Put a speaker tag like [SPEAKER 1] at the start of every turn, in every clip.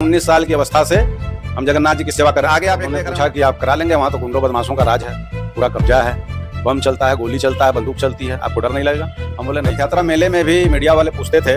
[SPEAKER 1] 19 साल की अवस्था से हम जगन्नाथ जी की सेवा कर रहे हैं। आगे आप एक पूछा कि आप करा लेंगे, वहाँ तो गुंडों बदमाशों का राज है, पूरा कब्जा है, बम चलता है, गोली चलता है, बंदूक चलती है, आपको डर नहीं लगेगा? हम बोले नहीं। यात्रा मेले में भी मीडिया वाले पूछते थे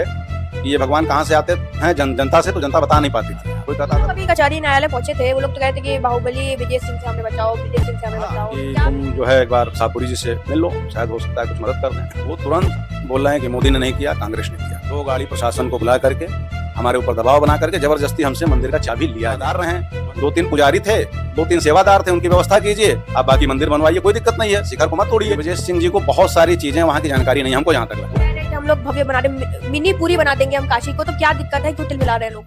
[SPEAKER 1] कि ये भगवान कहाँ से आते हैं जनता से, तो जनता बता नहीं पाती थी। कोई कहता था
[SPEAKER 2] कभी कचहरी न्यायालय पहुंचे थे, वो लोग तो कहते कि बाहुबली विजय सिंह से हमें बचाओ, विजय सिंह से हमें बचाओ,
[SPEAKER 1] कि तुम जो है एक बार शाहपुरी जी से मिल लो, शायद हो सकता है कुछ मदद कर दें। वो तुरंत बोल रहे हैं कि मोदी ने नहीं किया, कांग्रेस ने किया। तो गाड़ी प्रशासन को बुला करके हमारे ऊपर दबाव बना करके जबरदस्ती हमसे मंदिर का चाबी लिया। दार रहे हैं, 2-3 पुजारी थे, 2-3 सेवादार थे, उनकी व्यवस्था कीजिए, आप बाकी मंदिर बनवाइए, कोई दिक्कत नहीं है, शिखर को मत तोड़िए। विजय सिंह जी को बहुत सारी चीजें वहाँ की जानकारी नहीं, हमको जहाँ तक लगता है।
[SPEAKER 2] हम लोग भव्य बना रहे, मिनी पूरी बना देंगे हम काशी को, तो क्या दिक्कत है, क्यों तिल मिला रहे हैं लोग?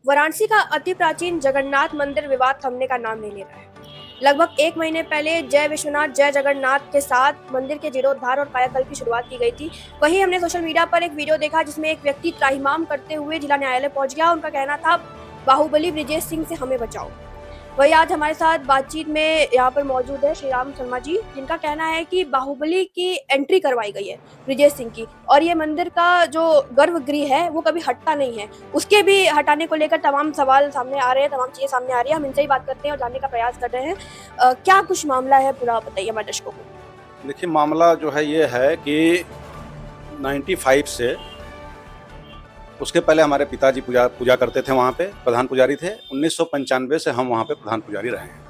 [SPEAKER 2] वाराणसी का अति प्राचीन जगन्नाथ मंदिर विवाद थमने का नाम नहीं ले रहा है। लगभग 1 महीने पहले जय विश्वनाथ जय जगन्नाथ के साथ मंदिर के जीर्णोद्धार और कायाकल्प की शुरुआत की गई थी। वहीं हमने सोशल मीडिया पर एक वीडियो देखा जिसमें एक व्यक्ति त्राहिमाम करते हुए जिला न्यायालय पहुंच गया। उनका कहना था, बाहुबली ब्रिजेश सिंह से हमें बचाओ। वही आज हमारे साथ बातचीत में यहाँ पर मौजूद है श्री राम शर्मा जी, जिनका कहना है कि बाहुबली की एंट्री करवाई गई है ब्रिजेश सिंह की, और ये मंदिर का जो गर्भगृह है वो कभी हटता नहीं है। उसके भी हटाने को लेकर तमाम सवाल सामने आ रहे हैं, तमाम चीजें सामने आ रही है। हम इनसे ही बात करते हैं और जानने का प्रयास कर रहे हैं क्या कुछ मामला है, पूरा बताइए हमारे दर्शकों को।
[SPEAKER 1] देखिए, मामला जो है ये है कि 95 से उसके पहले हमारे पिताजी पूजा करते थे, वहाँ पे प्रधान पुजारी थे। 1995 से हम वहाँ पे प्रधान पुजारी रहे हैं।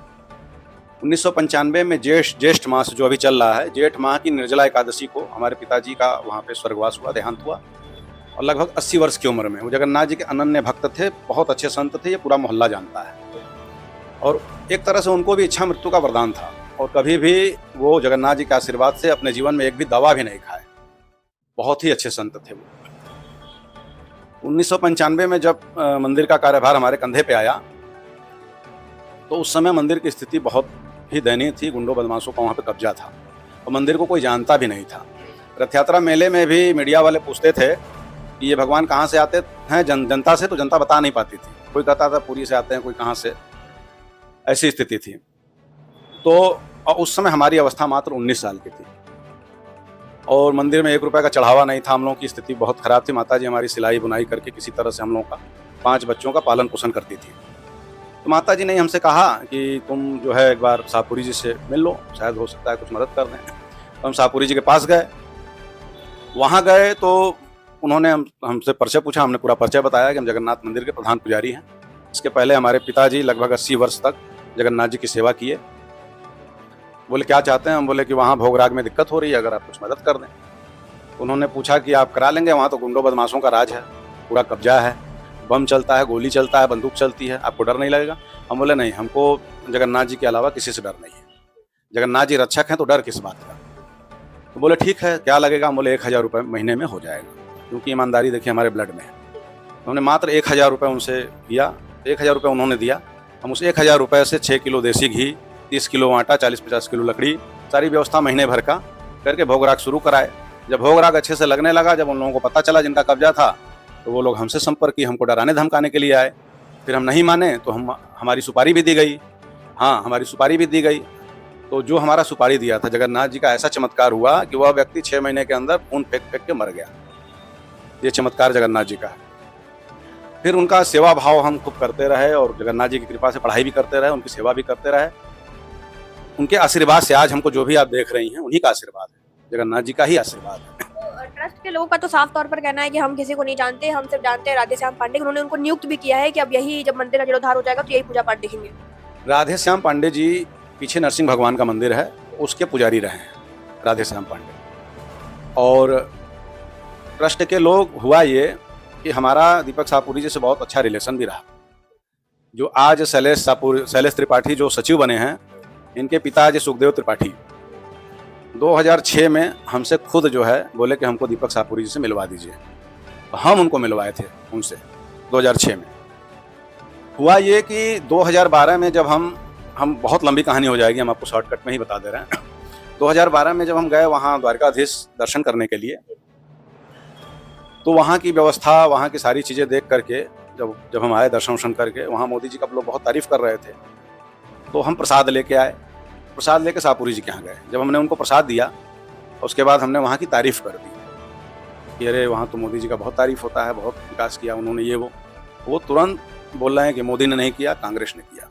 [SPEAKER 1] 1995 में ज्येष्ठ मास जो अभी चल रहा है, जेठ माह की निर्जला एकादशी को हमारे पिताजी का वहाँ पे स्वर्गवास हुआ, देहांत हुआ, और लगभग 80 वर्ष की उम्र में। वो जगन्नाथ जी के अनन्य भक्त थे, बहुत अच्छे संत थे, ये पूरा मोहल्ला जानता है। और एक तरह से उनको भी इच्छा मृत्यु का वरदान था, और कभी भी वो जगन्नाथ जी के आशीर्वाद से अपने जीवन में एक भी दवा भी नहीं खाए। बहुत ही अच्छे संत थे वो। 1995 में जब मंदिर का कार्यभार हमारे कंधे पे आया, तो उस समय मंदिर की स्थिति बहुत ही दयनीय थी। गुंडों बदमाशों का वहाँ पे कब्जा था, और मंदिर को कोई जानता भी नहीं था। रथ यात्रा मेले में भी मीडिया वाले पूछते थे कि ये भगवान कहाँ से आते हैं जनता से, तो जनता बता नहीं पाती थी। कोई कहता था पुरी से आते हैं, कोई कहाँ से, ऐसी स्थिति थी। तो उस समय हमारी अवस्था मात्र 19 साल की थी, और मंदिर में 1 रुपए का चढ़ावा नहीं था। हम लोगों की स्थिति बहुत खराब थी। माताजी हमारी सिलाई बुनाई करके किसी तरह से हम लोगों का 5 बच्चों का पालन पोषण करती थी। तो माताजी ने हमसे कहा कि तुम जो है एक बार शाहपुरी जी से मिल लो, शायद हो सकता है कुछ मदद कर दें। तो हम शाहपुरी जी के पास गए। वहाँ गए तो उन्होंने हमसे परिचय पूछा। हमने पूरा परिचय बताया कि हम जगन्नाथ मंदिर के प्रधान पुजारी हैं। इसके पहले हमारे पिताजी लगभग 80 वर्ष तक जगन्नाथ जी की सेवा किए। बोले क्या चाहते हैं? हम बोले कि वहाँ भोग राग में दिक्कत हो रही है, अगर आप कुछ मदद कर दें। उन्होंने पूछा कि आप करा लेंगे, वहाँ तो गुंडों बदमाशों का राज है, पूरा कब्जा है, बम चलता है, गोली चलता है, बंदूक चलती है, आपको डर नहीं लगेगा? हम बोले नहीं, हमको जगन्नाथ जी के अलावा किसी से डर नहीं है। जगन्नाथ जी रक्षक हैं, तो डर किस बात का? तो बोले ठीक है, क्या लगेगा? हम बोले 1000 रुपये महीने में हो जाएगा, क्योंकि ईमानदारी देखिए हमारे ब्लड में है। हमने मात्र 1000 रुपये उनसे दिया। 1000 रुपये उन्होंने दिया। हम उस 1000 रुपये से 6 किलो देसी घी, 30 किलो आटा, 40-50 किलो लकड़ी, सारी व्यवस्था महीने भर का करके भोग राग शुरू कराए। जब भोग राग अच्छे से लगने लगा, जब उन लोगों को पता चला जिनका कब्जा था, तो वो लोग हमसे संपर्क किए, हमको डराने धमकाने के लिए आए। फिर हम नहीं माने तो हमारी सुपारी भी दी गई। हाँ, हमारी सुपारी भी दी गई। तो जो हमारा सुपारी दिया था, जगन्नाथ जी का ऐसा चमत्कार हुआ कि वह व्यक्ति 6 महीने के अंदर खून फेंक फेंक के मर गया। ये चमत्कार जगन्नाथ जी का है। फिर उनका सेवा भाव हम खूब करते रहे, और जगन्नाथ जी की कृपा से पढ़ाई भी करते रहे, उनकी सेवा भी करते रहे। उनके आशीर्वाद से आज हमको जो भी आप देख रही हैं, उन्हीं का आशीर्वाद है, जगन्नाथ जी का ही आशीर्वाद है।
[SPEAKER 2] ट्रस्ट के लोगों का तो साफ तौर पर कहना है कि हम किसी को नहीं जानते, हम सिर्फ जानते हैं राधे श्याम पांडे। उन्होंने उनको नियुक्त भी किया है कि अब यही जब मंदिर का जीर्णोद्धार हो जाएगा तो यही पूजा पाठ देखेंगे। राधे
[SPEAKER 1] श्याम पांडे जी पीछे नरसिंह भगवान का मंदिर है, उसके पुजारी रहे हैं राधे श्याम पांडे। और ट्रस्ट के लोग, हुआ ये कि हमारा दीपक शाहपुरी जी से बहुत अच्छा रिलेशन भी रहा। जो आज शैलेश त्रिपाठी जो सचिव बने हैं, इनके पिता सुखदेव त्रिपाठी 2006 में हमसे खुद जो है बोले कि हमको दीपक शाहपुरी जी से मिलवा दीजिए। तो हम उनको मिलवाए थे उनसे 2006 में। हुआ ये कि 2012 में जब हम बहुत लंबी कहानी हो जाएगी, हम आपको शॉर्टकट में ही बता दे रहे हैं। 2012 में जब हम गए वहाँ द्वारकाधीश दर्शन करने के लिए, तो वहाँ की व्यवस्था, वहाँ की सारी चीज़ें देख करके जब हम आए दर्शन करके, वहाँ मोदी जी का लोग बहुत तारीफ़ कर रहे थे। तो हम प्रसाद लेके आए। प्रसाद लेके शाहपुरी जी के यहाँ गए। जब हमने उनको प्रसाद दिया, उसके बाद हमने वहाँ की तारीफ़ कर दी। कि अरे वहाँ तो मोदी जी का बहुत तारीफ होता है, बहुत विकास किया उन्होंने, ये वो तुरंत बोल रहे हैं कि मोदी ने नहीं किया, कांग्रेस ने किया।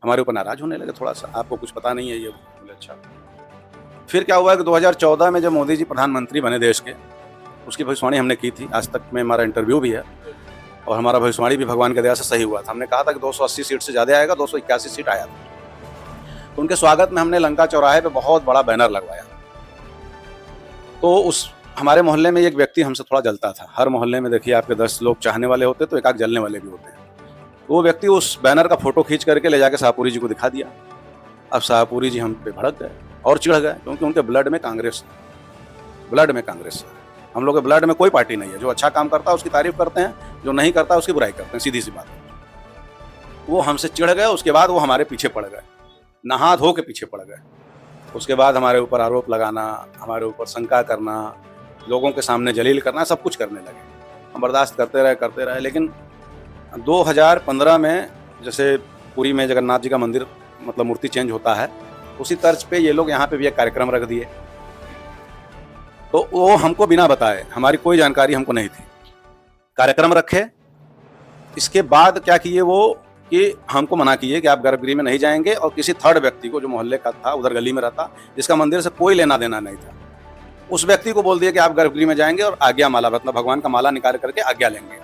[SPEAKER 1] हमारे ऊपर नाराज होने लगे थोड़ा सा, आपको कुछ पता नहीं है ये। बोले अच्छा। फिर क्या हुआ कि 2014 में जब मोदी जी प्रधानमंत्री बने देश के, उसकी भविष्यवाणी हमने की थी, आज तक में हमारा इंटरव्यू भी है, और हमारा भविष्यवाणी भी भगवान की दया से सही हुआ था। हमने कहा था कि 280 सीट से ज़्यादा आएगा, 281 सीट आया था। तो उनके स्वागत में हमने लंका चौराहे पे बहुत बड़ा बैनर लगवाया। तो उस हमारे मोहल्ले में एक व्यक्ति हमसे थोड़ा जलता था। हर मोहल्ले में देखिए आपके 10 लोग चाहने वाले होते तो एक आध जलने वाले भी होते हैं। वो व्यक्ति उस बैनर का फोटो खींच करके ले जाके शाहपुरी जी को दिखा दिया। अब शाहपुरी जी हम पे भड़क गए और चिढ़ गए, क्योंकि उनके ब्लड में कांग्रेस है, ब्लड में कांग्रेस है। हम लोग के ब्लड में कोई पार्टी नहीं है। जो अच्छा काम करता है उसकी तारीफ करते हैं, जो नहीं करता उसकी बुराई करते हैं, सीधी सी बात। वो हमसे चिढ़ गए, उसके बाद वो हमारे पीछे पड़ गए, नहा धो के पीछे पड़ गए। उसके बाद हमारे ऊपर आरोप लगाना, हमारे ऊपर शंका करना, लोगों के सामने जलील करना, सब कुछ करने लगे। हम बर्दाश्त करते रहे। लेकिन 2015 में जैसे पुरी में जगन्नाथ जी का मंदिर मतलब मूर्ति चेंज होता है, उसी तर्ज पे ये लोग यहाँ पे भी एक कार्यक्रम रख दिए। तो वो हमको बिना बताए, हमारी कोई जानकारी हमको नहीं थी, कार्यक्रम रखे। इसके बाद क्या किए वो कि हमको मना किए कि आप गर्भगृह में नहीं जाएंगे, और किसी थर्ड व्यक्ति को जो मोहल्ले का था, उधर गली में रहता, जिसका मंदिर से कोई लेना देना नहीं था, उस व्यक्ति को बोल दिया कि आप गर्भगृह में जाएंगे और आज्ञा माला मतलब भगवान का माला निकाल करके आज्ञा लेंगे।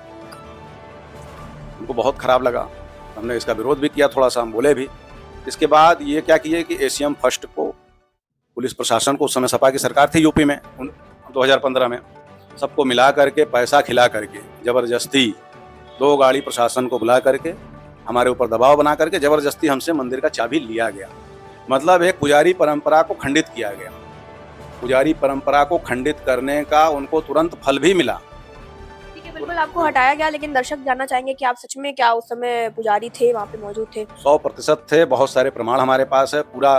[SPEAKER 1] उनको बहुत खराब लगा, हमने इसका विरोध भी किया, थोड़ा सा हम बोले भी। इसके बाद ये क्या किए कि एसीएम फर्स्ट को, पुलिस प्रशासन को, उस समय सपा की सरकार थी यूपी में 2015 में, सबको मिला करके पैसा खिला करके जबरदस्ती 2 गाड़ी प्रशासन को बुला करके हमारे ऊपर दबाव बना करके जबरदस्ती हमसे मंदिर का चाबी लिया गया। मतलब एक पुजारी परंपरा को खंडित किया गया। पुजारी परंपरा को खंडित करने का उनको तुरंत फल भी मिला।
[SPEAKER 2] ठीक है, बिल्कुल आपको हटाया गया, लेकिन दर्शक जानना चाहेंगे कि आप सच में क्या उस समय पुजारी थे, वहाँ पे मौजूद थे?
[SPEAKER 1] 100% थे। बहुत सारे प्रमाण हमारे पास है, पूरा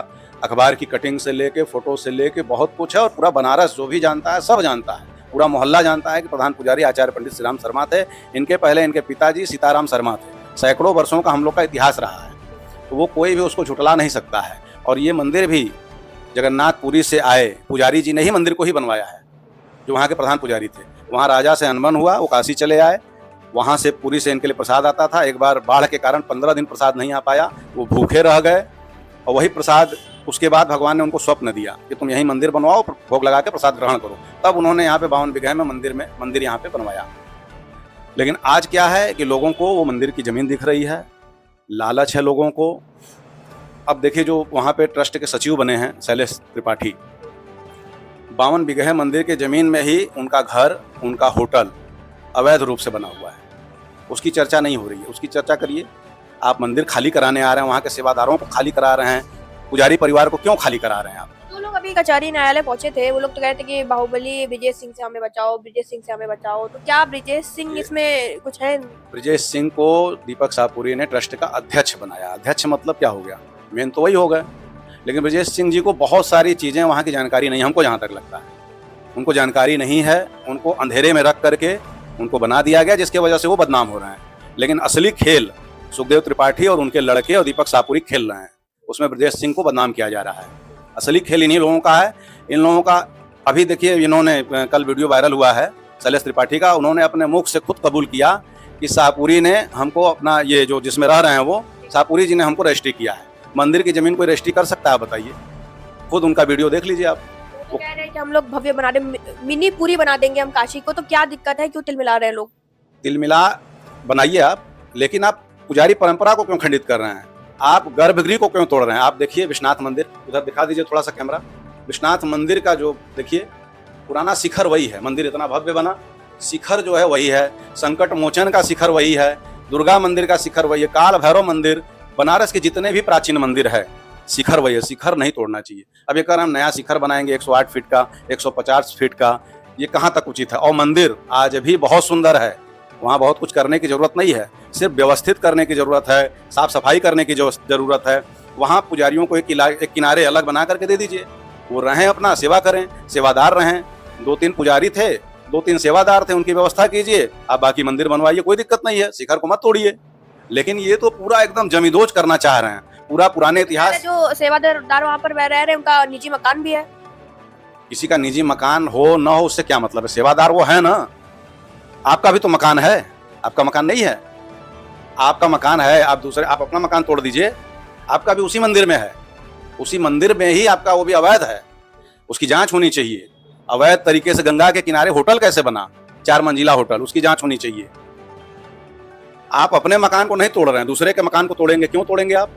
[SPEAKER 1] अखबार की कटिंग से लेके, फोटो से लेके बहुत कुछ है। और पूरा बनारस जो भी जानता है, सब जानता है, पूरा मोहल्ला जानता है कि प्रधान पुजारी आचार्य पंडित श्री राम शर्मा थे। इनके पहले इनके पिताजी सीताराम शर्मा थे। सैकड़ों वर्षों का हम लोग का इतिहास रहा है, तो वो कोई भी उसको झुटला नहीं सकता है। और ये मंदिर भी जगन्नाथपुरी से आए पुजारी जी ने ही मंदिर को ही बनवाया है, जो वहाँ के प्रधान पुजारी थे। वहाँ राजा से अनबन हुआ, वो काशी चले आए, वहाँ से पुरी से इनके लिए प्रसाद आता था। एक बार बाढ़ के कारण 15 दिन प्रसाद नहीं आ पाया, वो भूखे रह गए, और वही प्रसाद उसके बाद भगवान ने उनको स्वप्न दिया कि तुम यहीं मंदिर बनवाओ, भोग लगा के प्रसाद ग्रहण करो। तब उन्होंने यहाँ पे 52 बीघे में मंदिर यहाँ पे बनवाया। लेकिन आज क्या है कि लोगों को वो मंदिर की जमीन दिख रही है, लालच है लोगों को। अब देखिए जो वहाँ पे ट्रस्ट के सचिव बने हैं शैलेश त्रिपाठी, 52 बीघे मंदिर के जमीन में ही उनका घर, उनका होटल अवैध रूप से बना हुआ है। उसकी चर्चा नहीं हो रही है, उसकी चर्चा करिए। आप मंदिर खाली कराने आ रहे हैं, वहाँ के सेवादारों को खाली करा रहे हैं, पुजारी परिवार को क्यों खाली करा रहे हैं आप?
[SPEAKER 2] तो लोग अभी कचहरी न्यायालय पहुंचे थे, वो लोग तो कहते कि बाहुबली ब्रिजेश सिंह से हमें बचाओ, ब्रिजेश सिंह से हमें बचाओ। तो क्या ब्रिजेश सिंह इसमें कुछ है?
[SPEAKER 1] ब्रिजेश सिंह को दीपक शाहपुरी ने ट्रस्ट का अध्यक्ष बनाया। अध्यक्ष मतलब क्या हो गया, मेन तो वही हो गए। लेकिन ब्रिजेश सिंह जी को बहुत सारी चीज़ें वहाँ की जानकारी नहीं, हमको जहाँ तक लगता है उनको जानकारी नहीं है। उनको अंधेरे में रख करके उनको बना दिया गया, जिसकी वजह से वो बदनाम हो रहे हैं। लेकिन असली खेल सुखदेव त्रिपाठी और उनके लड़के और दीपक शाहपुरी खेल रहे हैं, उसमें ब्रिजेश सिंह को बदनाम किया जा रहा है। असली खेल इन्हीं लोगों का है। इन लोगों का अभी देखिए, इन्होंने कल वीडियो वायरल हुआ है शैलेश त्रिपाठी का, उन्होंने अपने मुख से खुद कबूल किया कि शाहपुरी ने हमको अपना ये जो जिसमें रह रहे हैं वो शाहपुरी जी ने हमको रजिस्ट्री किया है। मंदिर की जमीन कोई रजिस्ट्री कर सकता है बताइए? खुद उनका वीडियो देख लीजिए आप।
[SPEAKER 2] तो कह रहे हैं कि हम लोग भव्य बना दें, मिनी पूरी बना देंगे हम काशी को। तो क्या दिक्कत है, क्यों तिल मिला रहे हैं लोग?
[SPEAKER 1] तिल मिला बनाइए आप, लेकिन आप पुजारी परंपरा को क्यों खंडित कर रहे हैं? आप गर्भगृह को क्यों तोड़ रहे हैं? आप देखिए विश्वनाथ मंदिर, उधर दिखा दीजिए थोड़ा सा कैमरा। विश्वनाथ मंदिर का जो देखिए पुराना शिखर वही है, मंदिर इतना भव्य बना, शिखर जो है वही है, संकट मोचन का शिखर वही है, दुर्गा मंदिर का शिखर वही है, काल भैरव मंदिर, बनारस के जितने भी प्राचीन मंदिर है शिखर वही है। शिखर नहीं तोड़ना चाहिए। अब ये कर हम नया शिखर बनाएंगे 108 फीट का, 150 फीट का, ये कहाँ तक उचित है? और मंदिर आज भी बहुत सुंदर है, वहाँ बहुत कुछ करने की जरूरत नहीं है, सिर्फ व्यवस्थित करने की जरूरत है, साफ सफाई करने की जरूरत है। वहाँ पुजारियों को एक किनारे अलग बना करके दे दीजिए, वो रहें अपना सेवा करें, सेवादार रहें। 2-3 पुजारी थे, 2-3 सेवादार थे, उनकी व्यवस्था कीजिए। आप बाकी मंदिर बनवाइए, कोई दिक्कत नहीं है, शिखर को मत तोड़िए। लेकिन ये तो पूरा एकदम जमींदोज करना चाह रहे हैं, पूरा पुराने इतिहास।
[SPEAKER 2] जो सेवादार वहाँ पर रह रहे हैं उनका निजी मकान भी है।
[SPEAKER 1] किसी का निजी मकान हो ना हो उससे क्या मतलब है, सेवादार वो है ना। आपका भी तो मकान है, आपका मकान नहीं है? आपका मकान है, आप अपना मकान तोड़ दीजिए, आपका भी उसी मंदिर में है, उसी मंदिर में ही आपका वो भी अवैध है, उसकी जांच होनी चाहिए। अवैध तरीके से गंगा के किनारे होटल कैसे बना, 4 मंजिला होटल, उसकी जांच होनी चाहिए। आप अपने मकान को नहीं तोड़ रहे हैं, दूसरे के मकान को तोड़ेंगे, क्यों तोड़ेंगे आप?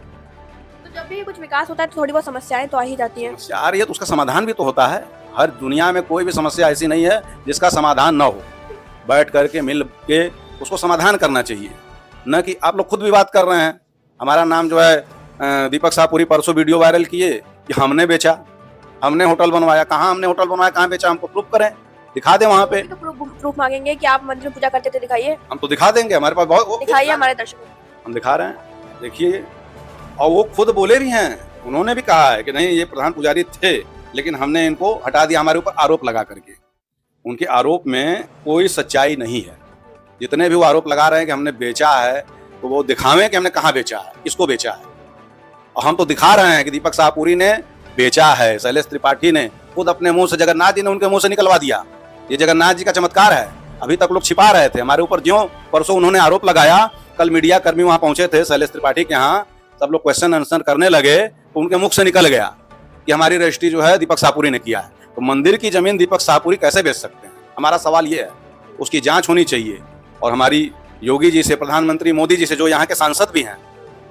[SPEAKER 2] तो जब भी कुछ विकास होता है तो थोड़ी बहुत समस्याएं तो आ ही जाती हैं।
[SPEAKER 1] समस्या आ रही है तो उसका समाधान भी तो होता है। हर दुनिया में कोई भी समस्या ऐसी नहीं है जिसका समाधान ना हो। बैठ करके मिल के उसको समाधान करना चाहिए, न कि आप लोग खुद विवाद कर रहे हैं। हमारा नाम जो है दीपक शाहपुरी परसों वीडियो वायरल किए कि हमने बेचा, हमने होटल बनवाया। कहाँ हमने होटल बनवाया, कहाँ बेचा, हमको प्रूफ करें, दिखा दें वहाँ पे।
[SPEAKER 2] तो प्रूफ मांगेंगे कि आप मंदिर में पूजा करते थे, दिखाइए।
[SPEAKER 1] हम तो दिखा देंगे, हमारे पास बहुत
[SPEAKER 2] दिखाइए हमारे दर्शकों को।
[SPEAKER 1] हम दिखा रहे हैं, देखिए। और वो खुद बोले भी हैं, उन्होंने भी कहा है कि नहीं ये प्रधान पुजारी थे, लेकिन हमने इनको हटा दिया हमारे ऊपर आरोप लगा करके। उनके आरोप में कोई सच्चाई नहीं है। जितने भी वो आरोप लगा रहे हैं कि हमने बेचा है, तो वो दिखावें कि हमने कहाँ बेचा है, किसको बेचा है। और हम तो दिखा रहे हैं कि दीपक शाहपुरी ने बेचा है। शैलेश त्रिपाठी ने खुद अपने मुंह से, जगन्नाथ जी ने उनके मुंह से निकलवा दिया। ये जगन्नाथ जी का चमत्कार है। अभी तक लोग छिपा रहे थे हमारे ऊपर, ज्यों परसों उन्होंने आरोप लगाया। कल मीडिया कर्मी वहां पहुंचे थे शैलेश त्रिपाठी के यहाँ, सब लोग क्वेश्चन आंसर करने लगे तो उनके मुख से निकल गया कि हमारी रजिस्ट्री जो है दीपक शाहपुरी ने किया है। तो मंदिर की जमीन दीपक शाहपुरी कैसे बेच सकते हैं? हमारा सवाल ये है, उसकी जांच होनी चाहिए। और हमारी योगी जी से, प्रधानमंत्री मोदी जी से, जो यहाँ के सांसद भी हैं,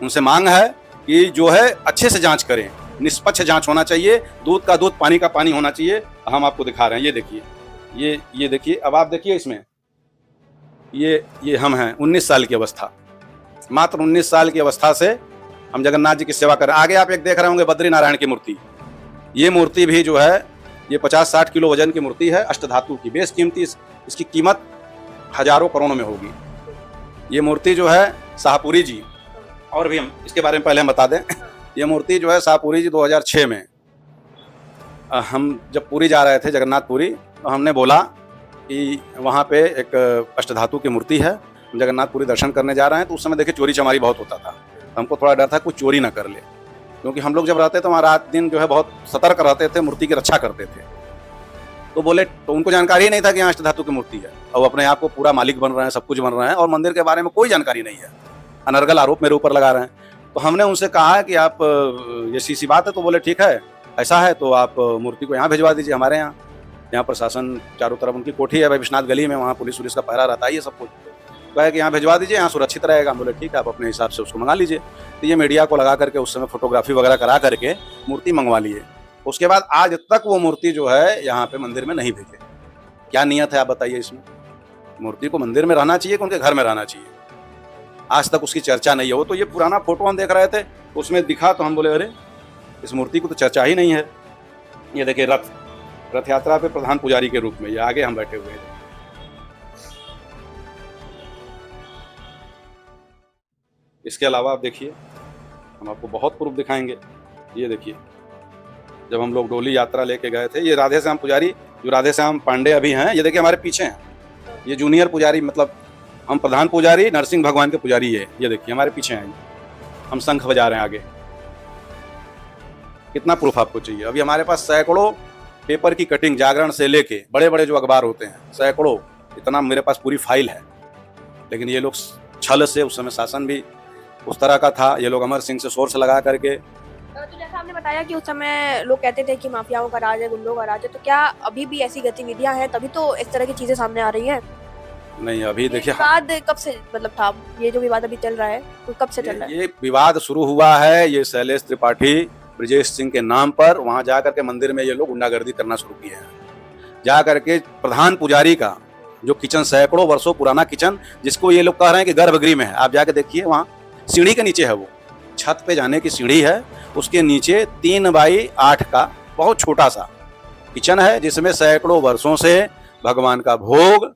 [SPEAKER 1] उनसे मांग है कि जो है अच्छे से जांच करें, निष्पक्ष जांच होना चाहिए, दूध का दूध पानी का पानी होना चाहिए। हम आपको दिखा रहे हैं, ये देखिए, ये देखिए। अब आप देखिए इसमें, ये हम हैं 19 साल की अवस्था, मात्र 19 साल की अवस्था से हम जगन्नाथ जी की सेवा कर रहे हैं। आगे आप एक देख रहे होंगे बद्री नारायण की मूर्ति। ये मूर्ति भी जो है ये 50-60 किलो वजन की मूर्ति है, अष्टधातु की, बेस कीमती। इसकी कीमत हजारों करोड़ों में होगी। ये मूर्ति जो है शाहपुरी जी, और भी हम इसके बारे में पहले हम बता दें, ये मूर्ति जो है शाहपुरी जी 2006 में हम जब पुरी जा रहे थे, जगन्नाथपुरी, तो हमने बोला कि वहाँ पे एक अष्टधातु की मूर्ति है, हम जगन्नाथपुरी दर्शन करने जा रहे हैं। तो उस समय देखिए चोरी चमारी बहुत होता था, हमको थोड़ा डर था कुछ चोरी ना कर ले, क्योंकि हम लोग जब रहते तो वहाँ रात दिन जो है बहुत सतर्क रहते थे, मूर्ति की रक्षा करते थे। तो बोले, तो उनको जानकारी ही नहीं था कि यहाँ अष्टधातु की मूर्ति है, और अपने आप को पूरा मालिक बन रहे हैं, सब कुछ बन रहे हैं, और मंदिर के बारे में कोई जानकारी नहीं है। अनर्गल आरोप मेरे ऊपर लगा रहे हैं। तो हमने उनसे कहा कि आप ये सी बात है। तो बोले ठीक है, ऐसा है तो आप मूर्ति को यहाँ भिजवा दीजिए, हमारे यहाँ। यहाँ प्रशासन चारों तरफ, उनकी कोठी है विश्वनाथ गली में, वहाँ पुलिस का पहरा रहता है, ये सब कुछ। कहा कि यहाँ भिजवा दीजिए, यहाँ सुरक्षित रहेगा। हम बोले ठीक है, आप अपने हिसाब से उसको मंगा लीजिए। तो ये मीडिया को लगा करके उस समय फोटोग्राफी वगैरह करा करके मूर्ति मंगवा लिए। उसके बाद आज तक वो मूर्ति जो है यहाँ पे मंदिर में नहीं भेजे। क्या नियत है आप बताइए इसमें? मूर्ति को मंदिर में रहना चाहिए कि उनके घर में रहना चाहिए? आज तक उसकी चर्चा नहीं है। वो तो ये पुराना फोटो हम देख रहे थे, उसमें दिखा तो हम बोले अरे इस मूर्ति को तो चर्चा ही नहीं है। ये देखिए रथ यात्रा पे प्रधान पुजारी के रूप में ये आगे हम बैठे हुए हैं। इसके अलावा आप देखिए, हम आपको बहुत प्रूफ दिखाएंगे। ये देखिए, जब हम लोग डोली यात्रा लेके गए थे, ये राधे श्याम पुजारी, जो राधे श्याम पांडे अभी हैं, ये देखिए हमारे पीछे हैं। ये जूनियर पुजारी, मतलब हम प्रधान पुजारी नरसिंह भगवान के पुजारी है। ये देखिए हमारे पीछे हैं, हम शंख बजा रहे हैं आगे। कितना प्रूफ आपको चाहिए? अभी हमारे पास सैकड़ों पेपर की कटिंग, जागरण से लेके बड़े बड़े जो अखबार होते हैं, सैकड़ों, इतना मेरे पास पूरी फाइल है। लेकिन ये लोग छल से, उस समय शासन भी उस तरह का था, ये लोग अमर सिंह से सोर्स लगा करके।
[SPEAKER 2] तो जैसा आपने बताया कि उस समय लोग कहते थे कि माफियाओं का राज है, गुंडों का राज है, तो क्या अभी भी ऐसी गतिविधियां हैं? तभी तो इस तरह की चीजें सामने आ रही हैं।
[SPEAKER 1] नहीं, अभी देखिए,
[SPEAKER 2] विवाद कब से मतलब था? ये जो विवाद अभी चल रहा है तो कब से चल रहा है?
[SPEAKER 1] ये विवाद शुरू हुआ है, ये शैलेश त्रिपाठी ब्रजेश सिंह के नाम पर वहां जा करके मंदिर में ये लोग गुंडागर्दी करना शुरू किए हैं। जा करके प्रधान पुजारी का जो किचन, सैकड़ों वर्षों पुराना किचन, जिसको ये लोग कह रहे हैं कि गर्भगृह में है, आप जाके देखिए, वहाँ सीढ़ी के नीचे है, वो छत पे जाने की सीढ़ी है, उसके नीचे 3x8 का बहुत छोटा सा किचन है, जिसमें सैकड़ों वर्षों से भगवान का भोग,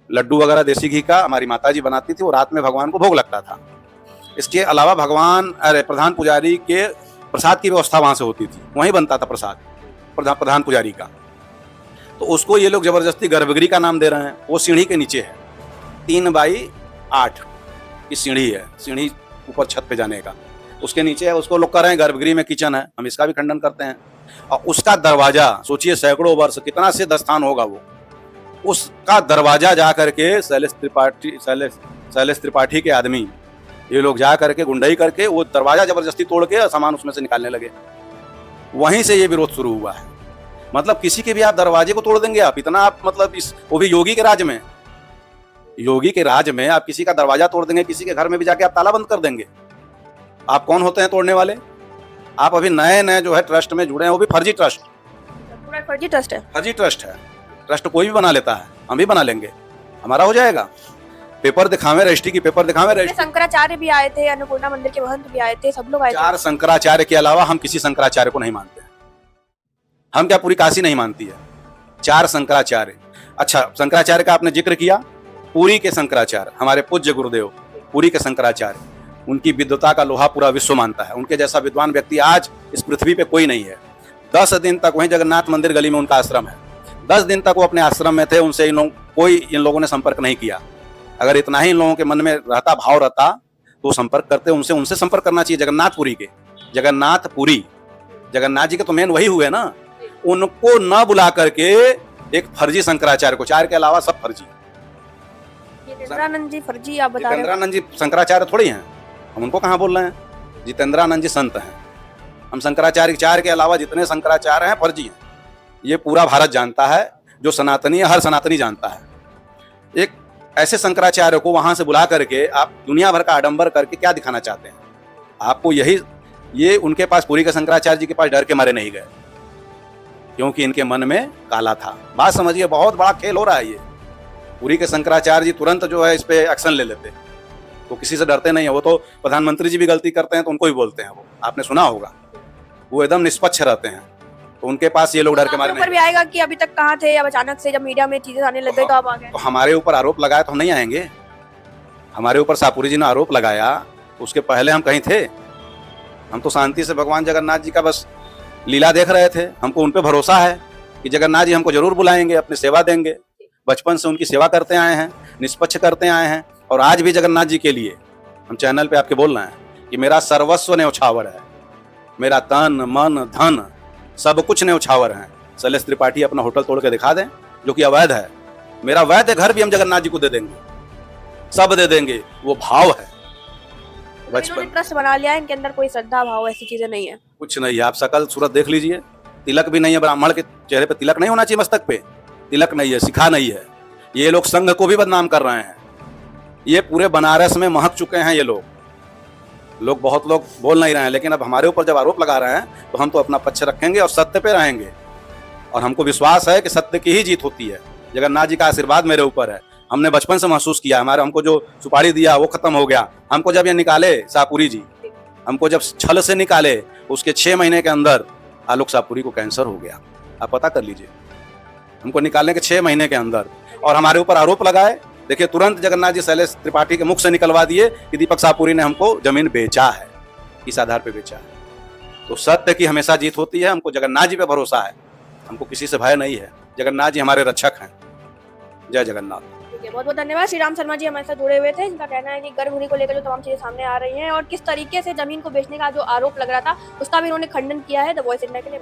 [SPEAKER 1] लड्डू वगैरह देसी घी का हमारी माताजी बनाती थी, वो रात में भगवान को भोग लगता था। इसके अलावा प्रधान पुजारी के प्रसाद की व्यवस्था वहां से होती थी, वहीं बनता था प्रसाद प्रधान पुजारी का। तो उसको ये लोग जबरदस्ती गर्भगृह का नाम दे रहे हैं। वो सीढ़ी के नीचे है, 3x8 की सीढ़ी है, सीढ़ी ऊपर छत पे जाने का, उसके नीचे है, उसको लोग कह रहे हैं गर्भगृह में किचन है। हम इसका भी खंडन करते हैं। और उसका दरवाजा सोचिए, सैकड़ों वर्ष कितना सिद्ध स्थान होगा वो, उसका दरवाजा जा करके शैलेश त्रिपाठी के आदमी ये लोग जा करके गुंडई करके वो दरवाजा जबरदस्ती तोड़ के सामान उसमें से निकालने लगे। वहीं से ये विरोध शुरू हुआ है। मतलब किसी के भी आप दरवाजे को तोड़ देंगे आप, इतना आप मतलब इस वो भी योगी के राज में, योगी के राज में आप किसी का दरवाजा तोड़ देंगे, किसी के घर में भी जाके आप ताला बंद कर देंगे। आप कौन होते हैं तोड़ने वाले? आप अभी नए नए जो है ट्रस्ट में जुड़े हैं, वो भी फर्जी ट्रस्ट,
[SPEAKER 2] पूरा फर्जी ट्रस्ट है।
[SPEAKER 1] फर्जी ट्रस्ट है। ट्रस्ट कोई भी बना लेता है, हम भी बना लेंगे, हमारा हो जाएगा। पेपर दिखावे रजिस्ट्री की, पेपर दिखावे रजिस्ट्री।
[SPEAKER 2] शंकराचार्य भी आए थे, अन्नपूर्णा मंदिर के महंत भी आए थे, सब लोग आए थे।
[SPEAKER 1] 4 शंकराचार्य के अलावा हम किसी शंकराचार्य को नहीं मानते। हम क्या पूरी काशी नहीं मानती है? 4 शंकराचार्य। अच्छा, शंकराचार्य का आपने जिक्र किया, पुरी के शंकराचार्य, हमारे पूज्य गुरुदेव पुरी के शंकराचार्य, उनकी विद्वता का लोहा पूरा विश्व मानता है। उनके जैसा विद्वान व्यक्ति आज इस पृथ्वी पे कोई नहीं है। 10 दिन तक वहीं जगन्नाथ मंदिर गली में उनका आश्रम है। 10 दिन तक वो अपने आश्रम में थे, उनसे इन लोगों ने संपर्क नहीं किया। अगर इतना ही इन लोगों के मन में रहता, भाव रहता, तो संपर्क करते, उनसे संपर्क करना चाहिए। जगन्नाथपुरी के, जगन्नाथपुरी, जगन्नाथ जी के तो मेन वही हुए ना। उनको न बुला करके एक फर्जी शंकराचार्य को, 4 के अलावा सब फर्जी।
[SPEAKER 2] जितेंद्रानंद जी फर्जी आप बता रहे हैं?
[SPEAKER 1] जितेंद्रानंद जी शंकराचार्य थोड़ी हैं, हम उनको कहाँ बोल रहे हैं? जितेंद्रानंद जी संत हैं। हम शंकराचार्य 4 के अलावा जितने शंकराचार्य हैं फर्जी हैं। ये पूरा भारत जानता है, जो सनातनी है, हर सनातनी जानता है। एक ऐसे शंकराचार्य को वहां से बुला करके आप दुनिया भर का आडंबर करके क्या दिखाना चाहते हैं? आपको ये उनके पास, पुरी के शंकराचार्य जी के पास डर के मारे नहीं गए, क्योंकि इनके मन में काला था। बात समझिए, बहुत बड़ा खेल हो रहा है ये। पुरी के शंकराचार्य जी तुरंत जो है इस पे एक्शन ले लेते, वो किसी से डरते नहीं है। वो तो प्रधानमंत्री जी भी गलती करते हैं तो उनको ही बोलते हैं, वो आपने सुना होगा, वो एकदम निष्पक्ष रहते हैं। तो उनके पास ये लोग डर के मारे नहीं।
[SPEAKER 2] भी आएगा कि अभी तक कहाँ थे, अब अचानक से जब मीडिया में चीजें आने लग गई तो आप आ गए?
[SPEAKER 1] तो हमारे ऊपर आरोप लगाया तो हम नहीं आएंगे? हमारे ऊपर शाहपुरी जी ने आरोप लगाया, उसके पहले हम कहीं थे? हम तो शांति से भगवान जगन्नाथ जी का बस लीला देख रहे थे। हमको उन पे भरोसा है कि जगन्नाथ जी हमको जरूर बुलाएंगे, अपनी सेवा देंगे। बचपन से उनकी सेवा करते आए हैं, निष्पक्ष करते आए हैं, और आज भी जगन्नाथ जी के लिए हम चैनल पे आपके बोल रहे हैं कि मेरा सर्वस्व न्यौछावर है, मेरा तन मन धन सब कुछ न्यौछावर है। शैलेश त्रिपाठी अपना होटल तोड़ के दिखा दें, जो कि अवैध है। मेरा वैध घर भी हम जगन्नाथ जी को दे देंगे, सब दे देंगे। वो भाव है। बचपन
[SPEAKER 2] ट्रस्ट बना लिया है, इनके अंदर कोई श्रद्धा भाव ऐसी चीजें नहीं है,
[SPEAKER 1] कुछ नहीं है। आप शकल सूरत देख लीजिए, तिलक भी नहीं है। ब्राह्मण के चेहरे पे तिलक नहीं होना चाहिए, मस्तक पे तिलक नहीं है, सिखा नहीं है। ये लोग संघ को भी बदनाम कर रहे हैं। ये पूरे बनारस में महक चुके हैं ये लोग। बहुत लोग बोल नहीं रहे हैं, लेकिन अब हमारे ऊपर जब आरोप लगा रहे हैं तो हम तो अपना पक्ष रखेंगे और सत्य पे रहेंगे। और हमको विश्वास है कि सत्य की ही जीत होती है। जगन्नाथ जी का आशीर्वाद मेरे ऊपर है। हमने बचपन से महसूस किया, हमको जो सुपारी दिया वो खत्म हो गया। हमको जब ये निकाले शाहपुरी जी, हमको जब छल से निकाले, उसके 6 महीने के अंदर आलोक शाहपुरी को कैंसर हो गया। आप पता कर लीजिए, हमको निकालने के 6 महीने के अंदर, और हमारे ऊपर आरोप लगाए। देखिए, तुरंत जगन्नाथ जी शैलेश त्रिपाठी के मुख से निकलवा दिए कि दीपक शाहपुरी ने हमको जमीन बेचा है, इस आधार पे बेचा है। तो सत्य की हमेशा जीत होती है। हमको जगन्नाथ जी पे भरोसा है, हमको किसी से भय नहीं है। जगन्नाथ जी हमारे रक्षक हैं। जय जगन्नाथ।
[SPEAKER 2] बहुत बहुत धन्यवाद। श्री राम शर्मा जी हमारे साथ जुड़े हुए थे, जिनका कहना है कि गर्भगृह को लेकर जो तमाम चीजें सामने आ रही हैं और किस तरीके से जमीन को बेचने का जो आरोप लग रहा था उसका भी उन्होंने खंडन किया है। द वॉइस इंडिया के लिए।